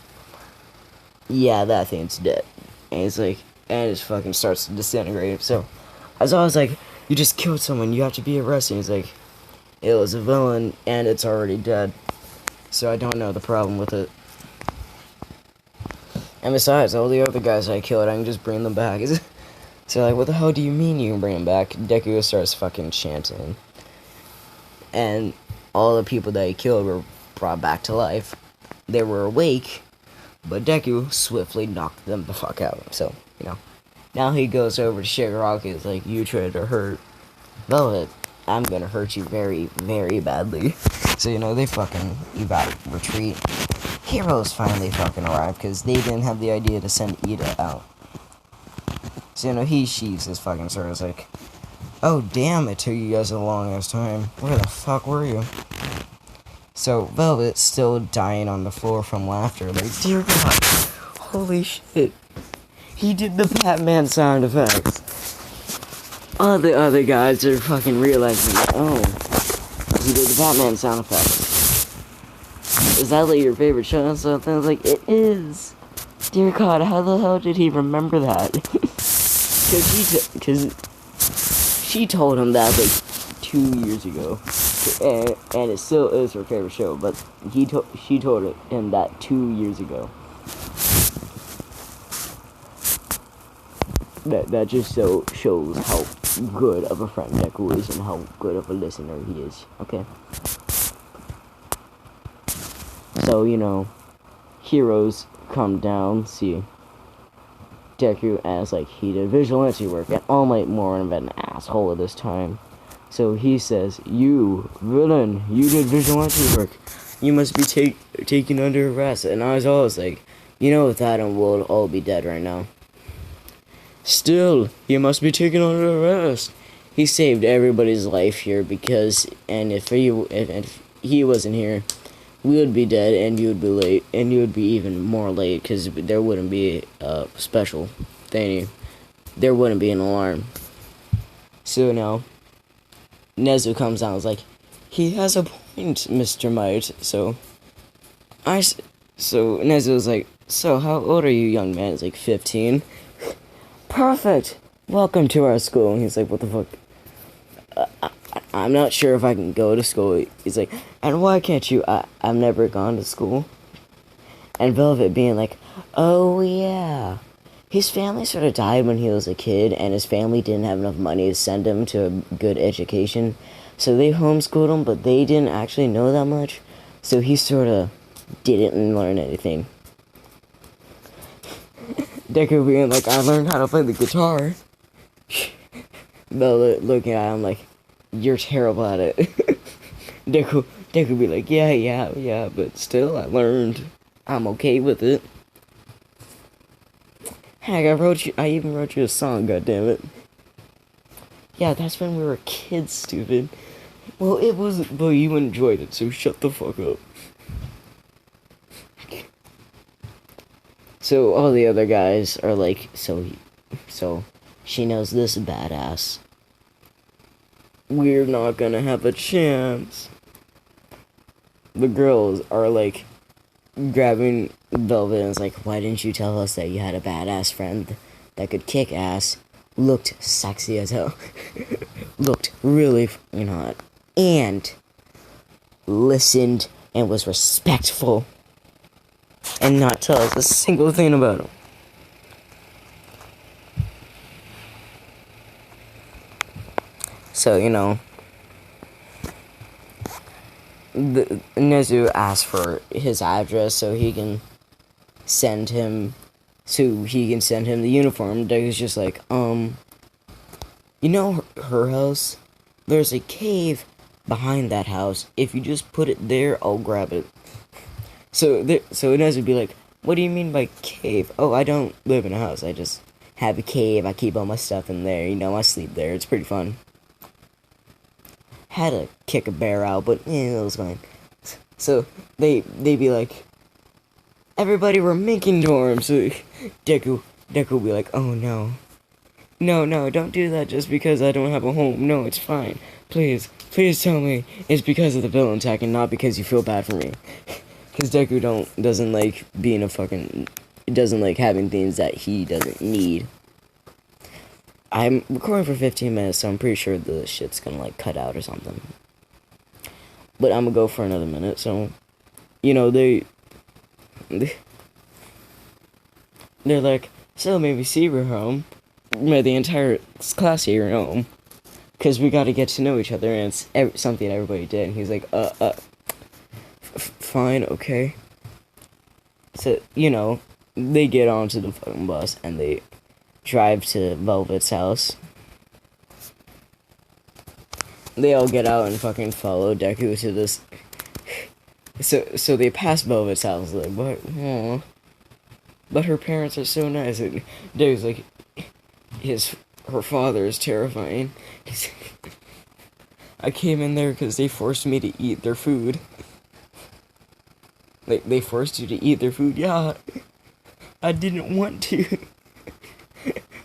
yeah, that thing's dead. And it's like, and it fucking starts to disintegrate. So I was like, you just killed someone, you have to be arrested. He's like, it was a villain, and it's already dead. So I don't know the problem with it. And besides, all the other guys I killed, I can just bring them back. So like, what the hell do you mean you can bring them back? Deku starts fucking chanting. And all the people that he killed were brought back to life. They were awake, but Deku swiftly knocked them the fuck out. So, now he goes over to Shigaraki. It's like, you tried to hurt Velvet. I'm gonna hurt you very, very badly. So, they fucking retreat. Heroes finally fucking arrive because they didn't have the idea to send Ida out. So, he sheaves his fucking sword. It's like, oh damn, it took you guys a long ass time. Where the fuck were you? So, Velvet's still dying on the floor from laughter. Like, dear God, holy shit. He did the Batman sound effects. All the other guys are fucking realizing, oh, he did the Batman sound effects. Is that like your favorite show and something? I was like, it is. Dear God, how the hell did he remember that? Because she told him that like 2 years ago. And it still is her favorite show, but she told him that 2 years ago. That just shows how good of a friend Deku is and how good of a listener he is. Okay. So heroes come down, see Deku as like he did vigilante work, and All Might more of an asshole at this time. So he says, "You villain, you did vigilante work. You must be taken under arrest." And I was always like, that and we'll all be dead right now. Still, you must be taken under arrest. He saved everybody's life here because, and if he wasn't here, we would be dead, and you would be late, and you would be even more late because there wouldn't be a special thingy. There wouldn't be an alarm. So now, Nezu comes out and is like, he has a point, Mr. Might. So Nezu's like, so how old are you, young man? He's like, 15. Perfect. Welcome to our school. And he's like, what the fuck? I'm not sure if I can go to school. He's like, and why can't you? I've never gone to school. And Velvet being like, oh yeah. His family sort of died when he was a kid, and his family didn't have enough money to send him to a good education. So they homeschooled him, but they didn't actually know that much. So he sort of didn't learn anything. Deku being like, I learned how to play the guitar. Velvet looking at him like, you're terrible at it. Deku be like, yeah, but still, I learned. I'm okay with it. Heck, I even wrote you a song, goddammit. Yeah, that's when we were kids, stupid. Well, it was, but you enjoyed it, so shut the fuck up. So all the other guys are like, so she knows this badass. We're not gonna have a chance. The girls are like grabbing Velvet and is like, why didn't you tell us that you had a badass friend that could kick ass, looked sexy as hell, looked really hot, and listened and was respectful, and not tell us a single thing about him. So, Nezu asks for his address so he can send him the uniform. Deku's just like, her house? There's a cave behind that house. If you just put it there, I'll grab it. So Inez would be like, what do you mean by cave? Oh, I don't live in a house. I just have a cave. I keep all my stuff in there. You know, I sleep there. It's pretty fun. Had to kick a bear out, but it was fine. So they'd be like, everybody, we're making dorms. So Deku would be like, oh no. No, don't do that just because I don't have a home. No, it's fine. Please tell me it's because of the villain attack and not because you feel bad for me. Because Deku doesn't like being a fucking... doesn't like having things that he doesn't need. I'm recording for 15 minutes, so I'm pretty sure the shit's gonna like cut out or something. But I'm gonna go for another minute, so... You know, they're like, so maybe see we're home. The entire class here home. Because we gotta get to know each other, and it's something everybody did. And he's like, fine, okay. So, you know, they get onto the fucking bus, and they drive to Velvet's house. They all get out and fucking follow Deku to this... So they pass Velvet's house, like, but, aww. But her parents are so nice, and Deku's like, her father is terrifying. I came in there because they forced me to eat their food. They forced you to eat their food? Yeah. I didn't want to.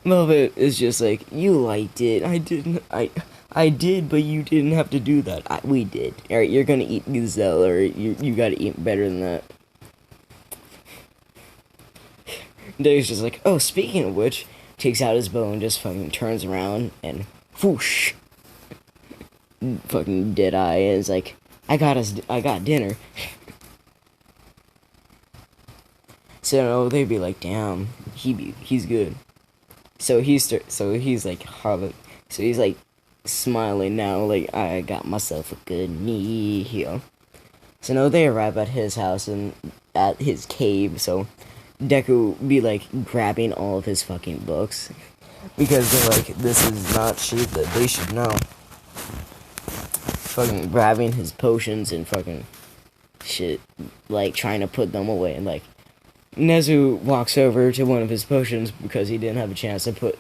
Velvet is just like, you liked it. I didn't. I did, but you didn't have to do that. We did. Alright, you're gonna eat Gazelle, or you gotta eat better than that. Dave's just like, oh, speaking of which, takes out his bow and just fucking turns around and whoosh. Fucking dead eye and is like, I got dinner. So they'd be like, damn, he's good. So he's like smiling now, like, I got myself a good meal. So now they arrive at his house and at his cave, so Deku be like grabbing all of his fucking books. Because they're like, this is not shit that they should know. Fucking grabbing his potions and fucking shit, like trying to put them away. And like, Nezu walks over to one of his potions because he didn't have a chance to put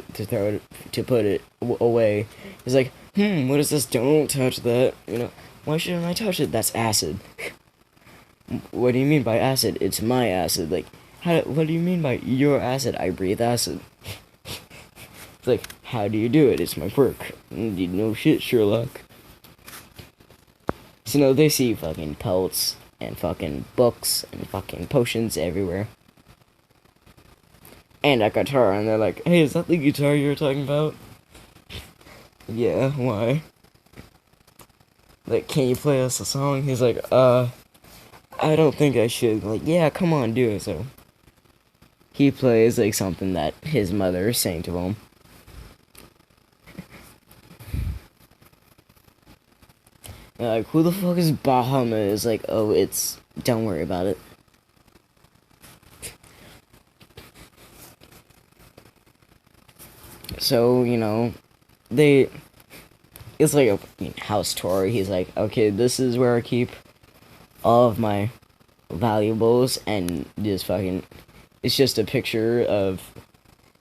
it away. He's like, what is this? Don't touch that. You know, why shouldn't I touch it? That's acid. What do you mean by acid? It's my acid. Like, what do you mean by your acid? I breathe acid. It's like, how do you do it? It's my perk. You know shit, Sherlock. So no, they see fucking pelts and fucking books and fucking potions everywhere. And a guitar, and they're like, hey, is that the guitar you were talking about? Yeah, why? Like, can you play us a song? He's like, I don't think I should. Like, yeah, come on, do it. So he plays like something that his mother is saying to him. And like, who the fuck is Bahamut? Is like, oh, it's, don't worry about it. So, you know, it's like a house tour. He's like, okay, this is where I keep all of my valuables, and just fucking, it's just a picture of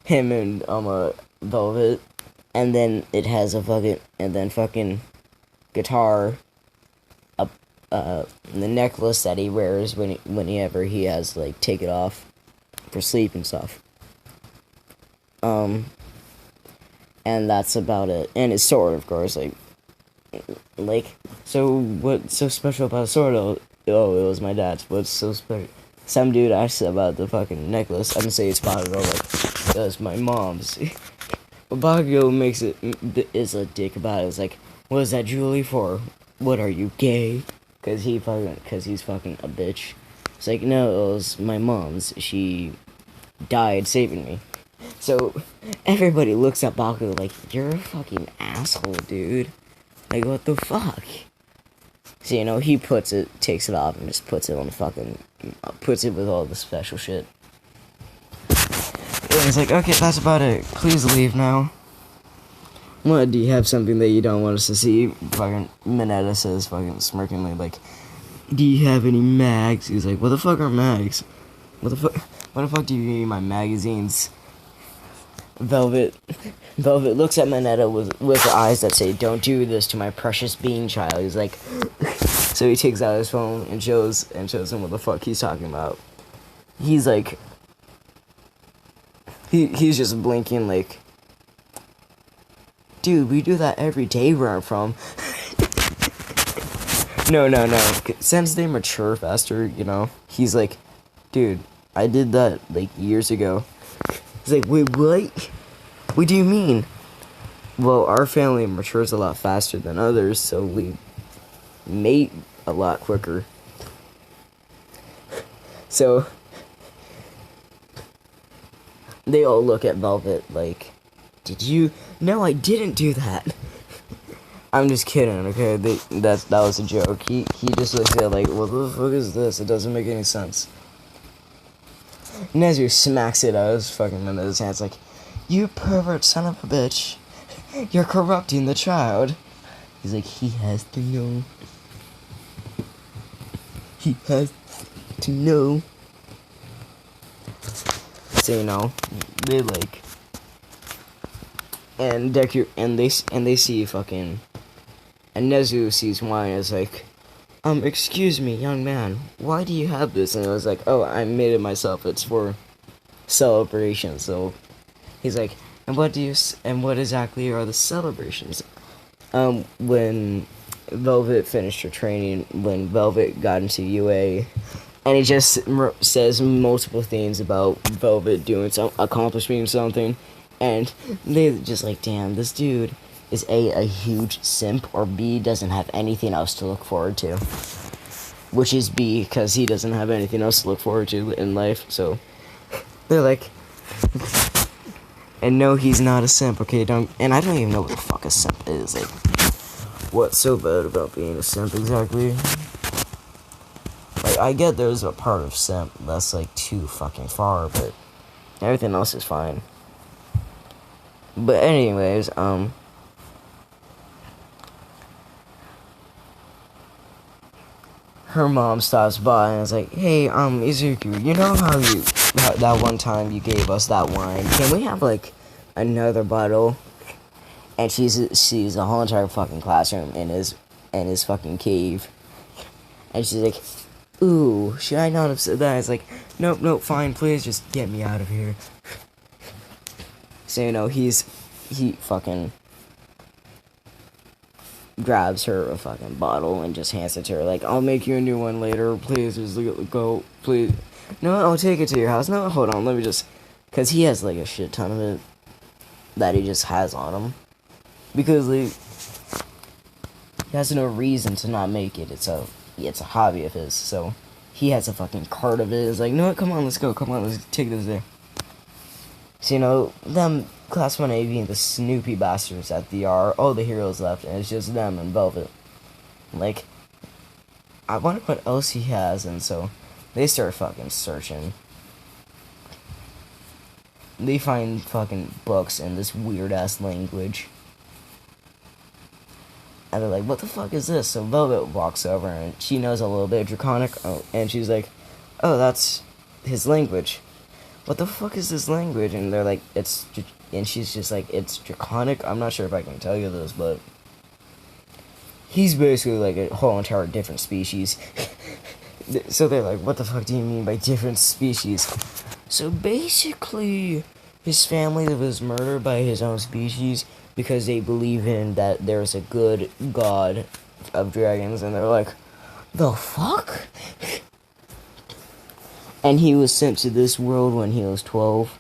him and Velvet, and then it has a fucking guitar, the necklace that he wears whenever he has like take it off for sleep and stuff. And that's about it. And his sword, of course, like, so what's so special about a sword? Oh, it was my dad's. What's so special? Some dude asked about the fucking necklace. I'm gonna say it's Bakugou, like, that's my mom's. But Bakugou is a dick about it. It's like, what is that jewelry for? What are you, gay? Cause he's fucking a bitch. It's like, no, it was my mom's. She died saving me. So, everybody looks at Bakugou like, you're a fucking asshole, dude. Like, what the fuck? So, you know, he takes it off and just puts it on puts it with all the special shit. And he's like, okay, that's about it. Please leave now. Do you have something that you don't want us to see? Fucking Mineta says, fucking smirkingly, like, do you have any mags? He's like, what the fuck are mags? What the fuck do you mean my magazines? Velvet looks at Mineta with eyes that say, don't do this to my precious being child. He's like, so he takes out his phone and shows him what the fuck he's talking about. He's like, he's just blinking like, dude, we do that every day where I'm from. No. Since they mature faster, you know, he's like, dude, I did that like years ago. He's like, wait, what? What do you mean? Well, our family matures a lot faster than others, so we mate a lot quicker. So they all look at Velvet like, did you? No, I didn't do that. I'm just kidding, okay? That was a joke. He just looks at it like, what the fuck is this? It doesn't make any sense. Nezu smacks it out of his fucking in his hands like, you pervert son of a bitch. You're corrupting the child. He's like, he has to know. He has to know. So, you know, they like, and Deku, and they see fucking, and Nezu sees wine and is like, excuse me, young man, why do you have this? And I was like, oh, I made it myself, it's for celebration. So he's like, and what exactly are the celebrations? When Velvet finished her training, when Velvet got into UA, and he just says multiple things about Velvet accomplishing something, and they just like, damn, this dude is a huge simp, or B, doesn't have anything else to look forward to. Which is B, because he doesn't have anything else to look forward to in life, so they're like, and no, he's not a simp, okay, and I don't even know what the fuck a simp is, like, what's so bad about being a simp exactly? Like, I get there's a part of simp that's, like, too fucking far, but everything else is fine. But anyways, her mom stops by and is like, hey, Izuku, you know how that one time you gave us that wine? Can we have, like, another bottle? And she sees the whole entire fucking classroom in his fucking cave. And she's like, ooh, should I not have said that? It's like, nope, fine, please just get me out of here. So, you know, he fucking grabs her a fucking bottle and just hands it to her, like, I'll make you a new one later, please, just go, please. No, I'll take it to your house. No, hold on, let me just, because he has, like, a shit ton of it that he just has on him, because, like, he has no reason to not make it. It's a hobby of his, so he has a fucking cart of it. It's like, no, come on, let's go, let's take this there. So, you know, them Class 1A being the Snoopy bastards that they are, all the heroes left, and it's just them and Velvet. Like, I wonder what else he has, and so they start fucking searching. They find fucking books in this weird-ass language. And they're like, what the fuck is this? So Velvet walks over, and she knows a little bit of Draconic, and she's like, oh, that's his language. What the fuck is this language? And they're like, and she's just like, it's Draconic? I'm not sure if I can tell you this, but he's basically like a whole entire different species. So they're like, what the fuck do you mean by different species? So basically, his family was murdered by his own species because they believe in that there's a good god of dragons, and they're like, the fuck? And he was sent to this world when he was 12.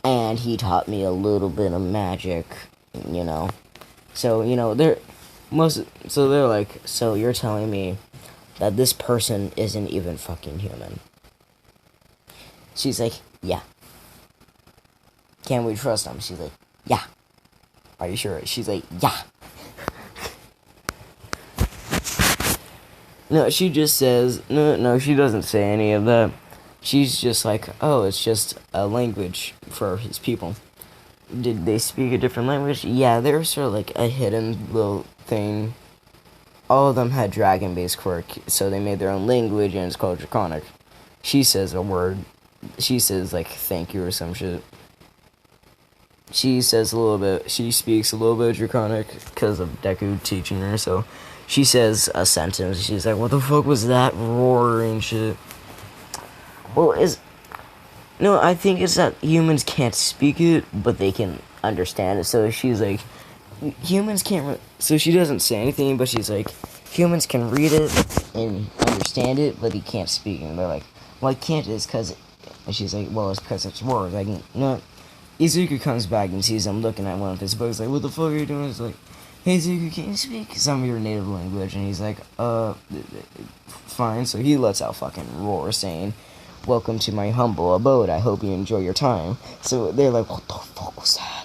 And he taught me a little bit of magic, you know. So, you know, they're like, so you're telling me that this person isn't even fucking human? She's like, yeah. Can we trust him? She's like, yeah. Are you sure? She's like, yeah. No, she just says, no, she doesn't say any of that. She's just like, oh, it's just a language for his people. Did they speak a different language? Yeah, they're sort of like a hidden little thing. all of them had dragon-based quirk, so they made their own language, and it's called Draconic. She says a word. She says, like, thank you or some shit. She says a little bit. She speaks a little bit of Draconic because of Deku teaching her, so she says a sentence. She's like, what the fuck was that roaring shit? Well, no, I think it's that humans can't speak it, but they can understand it. So she's like, humans can't. So she doesn't say anything, but she's like, humans can read it and understand it, but they can't speak it. And they're like, well, I can't. It's because. And she's like, well, it's because it's words. Like, no. Izuku comes back and sees him looking at one of his books. Like, what the fuck are you doing? He's like, hey, Izuku, can you speak some of your native language? And he's like, fine. So he lets out fucking roar, saying, welcome to my humble abode. I hope you enjoy your time. So they're like, what the fuck was that?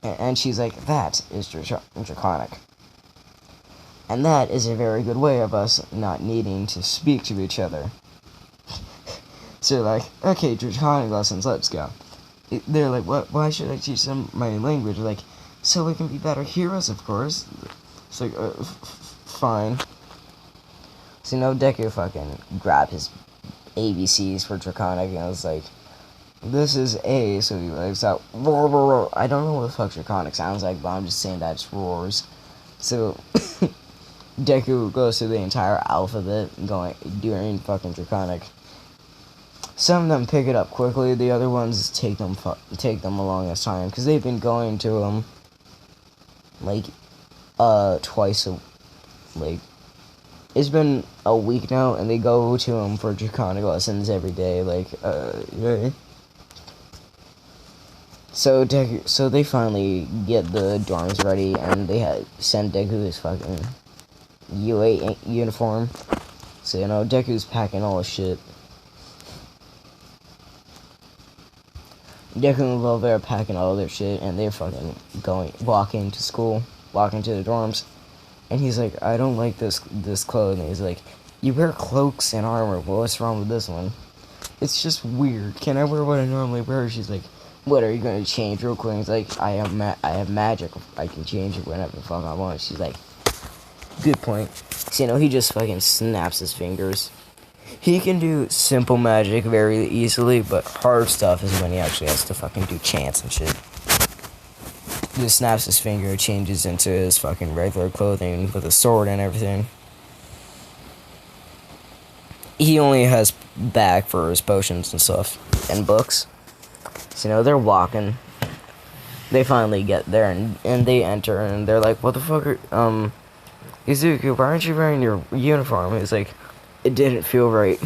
And she's like, that is Draconic. And that is a very good way of us not needing to speak to each other. So like, okay, Draconic lessons, let's go. They're like, what? Why should I teach them my language? Like, so we can be better heroes, of course. It's like, fine. So Deku fucking grabbed his ABCs for Draconic, and I was like, this is A, so he lets out roar, roar, roar. I don't know what the fuck Draconic sounds like, but I'm just saying that it's roars. So Deku goes through the entire alphabet, doing fucking Draconic. Some of them pick it up quickly. The other ones take them a long time, because they've been going to him like twice it's been a week now, and they go to him for Draconic lessons every day. Like yeah. So they finally get the dorms ready, and they send Deku his fucking UA uniform. So Deku's packing all his shit. Deku and Love are packing all their shit, and they're fucking walking to school, walking to the dorms. And he's like, I don't like this clothing. He's like, you wear cloaks and armor. Well, what's wrong with this one? It's just weird. Can I wear what I normally wear? She's like, what, are you going to change real quick? He's like, I have magic. I can change it whenever the fuck I want. She's like, good point. So, he just fucking snaps his fingers. He can do simple magic very easily, but hard stuff is when he actually has to fucking do chants and shit. He just snaps his finger, changes into his fucking regular clothing with a sword and everything. He only has bag for his potions and stuff, and books. So, they're walking. They finally get there, and they enter, and they're like, what the fuck Izuku, why aren't you wearing your uniform? He's like, it didn't feel right.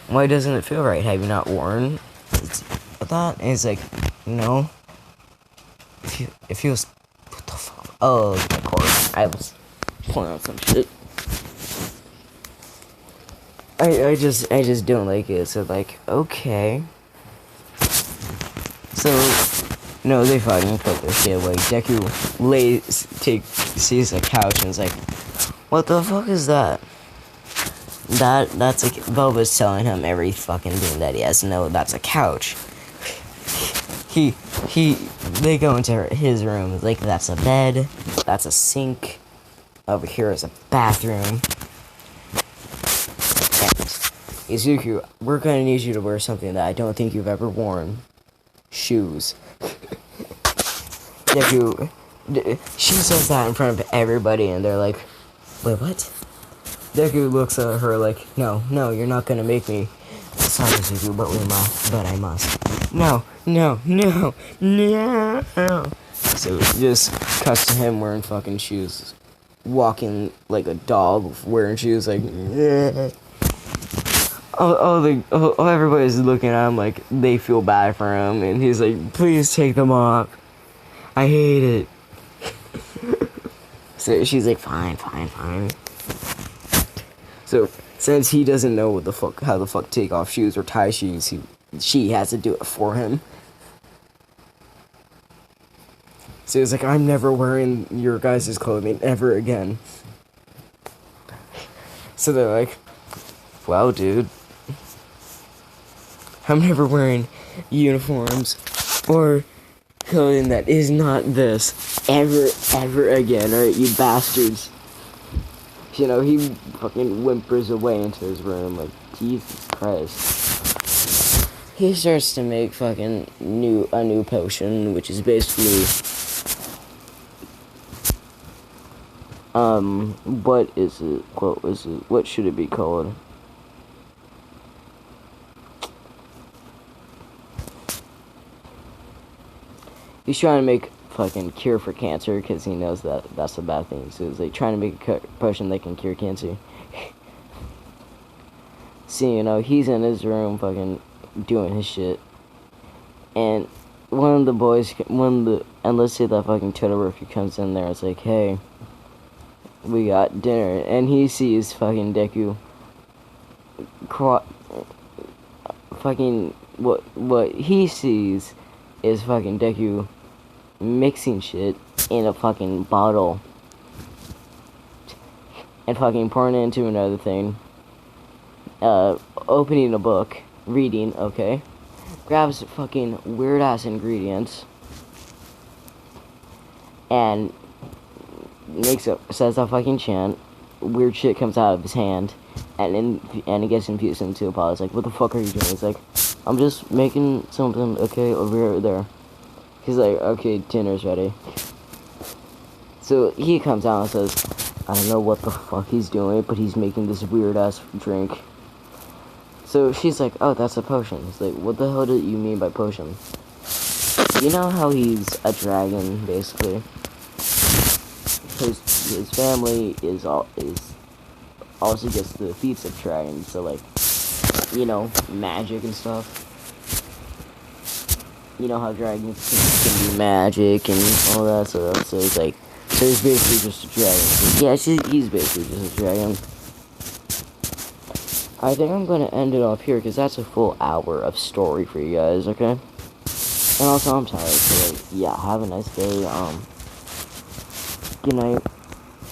Why doesn't it feel right? Have you not worn that? And he's like, no. It feels. What the fuck? Oh, of course. I was pulling out some shit. I just don't like it. So like, okay. So they fucking put their shit away. Deku sees a couch and is like, what the fuck is that? That's like Boba's telling him every fucking thing that he has to know. That's a couch. They go into his room. Like, that's a bed. That's a sink. Over here is a bathroom. And Izuku, we're gonna need you to wear something that I don't think you've ever worn. Shoes. Deku, she says that in front of everybody, and they're like, wait, what? Deku looks at her like, no, you're not gonna make me. Sorry, Izuku, but I must. No. So it just cuts to him wearing fucking shoes. Walking like a dog wearing shoes, like, everybody's looking at him like they feel bad for him, and he's like, please take them off. I hate it. So she's like, fine. So since he doesn't know how the fuck take off shoes or tie shoes, she has to do it for him. So he's like, I'm never wearing your guys' clothing ever again. So they're like, well, dude, I'm never wearing uniforms or clothing that is not this ever again, alright, you bastards. You know, he fucking whimpers away into his room, like, Jesus Christ. He starts to make fucking a new potion, which is basically, what is it? What should it be called? He's trying to make fucking cure for cancer because he knows that that's a bad thing. So he's like trying to make a potion that can cure cancer. See, you know, he's in his room fucking doing his shit. And one of the boys, and let's say that fucking Todoroki comes in there, it's like, hey, we got dinner. And he sees fucking Deku fucking, what he sees is fucking Deku mixing shit in a fucking bottle and fucking pouring it into another thing, opening a book, reading, okay, grabs fucking weird ass ingredients and says a fucking chant, weird shit comes out of his hand, and it gets infused into a pot. It's like, what the fuck are you doing? It's like, I'm just making something, okay, over there. He's like, okay, dinner's ready. So he comes out and says, I don't know what the fuck he's doing, but he's making this weird ass drink. So she's like, oh, that's a potion. He's like, what the hell do you mean by potion? You know how he's a dragon, basically? His family is also gets the feats of dragons, so like, you know, magic and stuff. You know how dragons can do magic and all that stuff. So it's like, so he's basically just a dragon. Yeah, he's basically just a dragon. I think I'm gonna end it off here because that's a full hour of story for you guys, okay? And also I'm tired, so like, yeah, have a nice day. Good night.